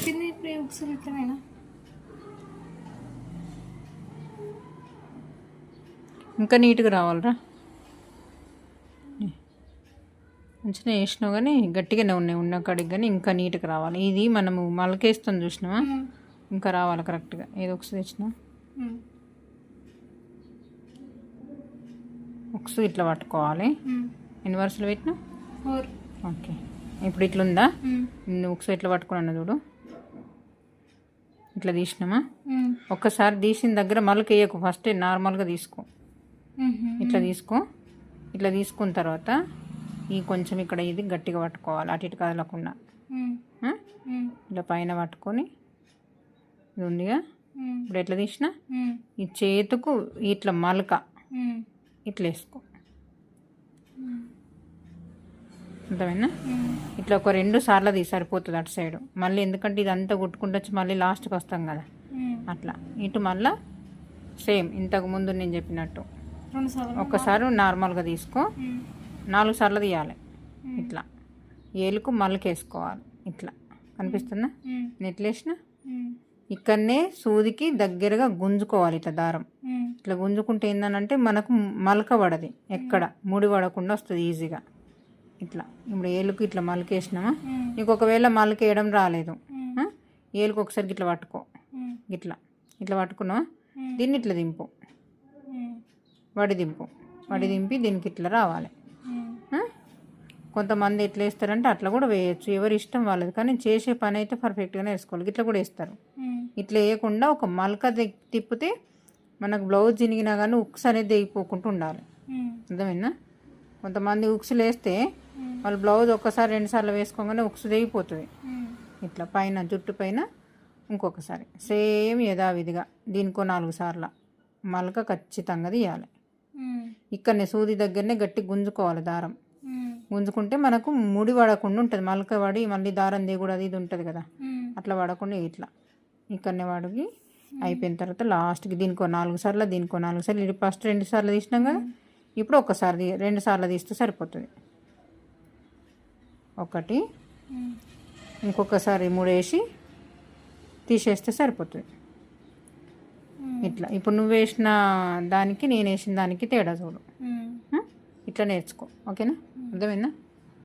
కింద ఇప్పుడు ఒకసారి ఇట్లనేనా? ఇంకా నీట్గా రావాలరా. మంచిగా వేసినావు కానీ గట్టిగానే ఉన్నాయి ఉన్న కాడికి, కానీ ఇంకా నీట్గా రావాలి. ఇది మనము మలకేస్తాం చూసినావా, ఇంకా రావాలి కరెక్ట్గా. ఏదో ఒకసారి తెచ్చినా ఒకసారి ఇట్లా పట్టుకోవాలి. ఎన్ని వరుసలు పెట్టినా? ఓకే. ఇప్పుడు ఇట్లుందా? ఒకసారి ఇట్లా పట్టుకున్నాను చూడు. ఇట్లా తీసినామా? ఒక్కసారి తీసిన దగ్గర మళ్ళీ వేయకు, ఫస్ట్ నార్మల్గా తీసుకో. ఇట్లా తీసుకో. ఇట్లా తీసుకున్న తర్వాత ఈ కొంచెం ఇక్కడ ఇది గట్టిగా పట్టుకోవాలి, అటు ఇటు కదలకుండా. ఇట్లా పైన పట్టుకొని ఇది ఉందిగా, ఇప్పుడు ఎట్లా తీసిన ఈ చేతుకు ఇట్లా మలక ఇట్లా వేసుకో. అర్థమైనా? ఇట్లా ఒక 2 సార్లు తీసి సరిపోతుంది అటు సైడు. మళ్ళీ ఎందుకంటే ఇదంతా కుట్టుకుంటూ వచ్చి మళ్ళీ లాస్ట్కి వస్తాం కదా, అట్లా. ఇటు మళ్ళా సేమ్ ఇంతకు ముందు నేను చెప్పినట్టు ఒక్కసారి నార్మల్గా తీసుకో, 4 సార్లు తీయాలి. ఇట్లా ఏలుకు మళ్ళకేసుకోవాలి. ఇట్లా కనిపిస్తుందా? నేను ఎట్లా వేసిన ఇక్కడనే సూదికి దగ్గరగా గుంజుకోవాలి. ఇట్లా దారం ఇట్లా గుంజుకుంటే ఏందనంటే మనకు మలక పడది, ఎక్కడ ముడి పడకుండా వస్తుంది ఈజీగా. ఇట్లా ఇప్పుడు ఏలుకు ఇట్లా మలకేసినామా? నీకు ఒకవేళ మలకేయడం రాలేదు, ఏలుకు ఒకసారి ఇట్లా పట్టుకో. ఇట్లా ఇట్లా పట్టుకున్నావా? దీన్ని ఇట్లా దింపు, వడి దింపి దీనికి ఇట్లా రావాలి. కొంతమంది ఎట్లా వేస్తారంటే అట్లా కూడా వేయచ్చు, ఎవరి ఇష్టం వాళ్ళది. కానీ చేసే పని అయితే పర్ఫెక్ట్గానే వేసుకోవాలి. ఇట్లా కూడా వేస్తారు. ఇట్లా వేయకుండా ఒక మలక తిప్పితే మనకు బ్లౌజ్ చినిగినా కానీ ఉక్స్ అనేది దిగిపోకుండా ఉండాలి. అర్థమైందా? కొంతమంది ఉక్సులు వేస్తే వాళ్ళు బ్లౌజ్ ఒక్కసారి 2 సార్లు వేసుకోగానే ఉక్సు దిగిపోతుంది. ఇట్లా పైన జుట్టు పైన ఇంకొకసారి సేమ్ యథావిధిగా దీనికో 4 సార్లు మలక ఖచ్చితంగా తీయాలి. ఇక్కడనే సూది దగ్గరనే గట్టి గుంజుకోవాలి దారం. గుంజుకుంటే మనకు ముడి పడకుండా ఉంటుంది. మలక పడి మళ్ళీ దారం దిగుడు అది ఇది ఉంటుంది కదా, అట్లా పడకుండా ఇట్లా ఇక్కడనే వాడికి అయిపోయిన తర్వాత లాస్ట్కి దీనికో 4 సార్లు దీనికో 4 సార్లు. ఇది ఫస్ట్ 2 సార్లు తీసినాం కదా, ఇప్పుడు ఒక్కసారి 2 సార్లు తీస్తే సరిపోతుంది. ఒకటి ఇంకొకసారి 3 వేసి తీసేస్తే సరిపోతుంది. ఇట్లా ఇప్పుడు నువ్వు వేసిన దానికి నేను వేసిన దానికి తేడా చూడు. ఇట్లా నేర్చుకో. ఓకేనా? అర్థమైందా?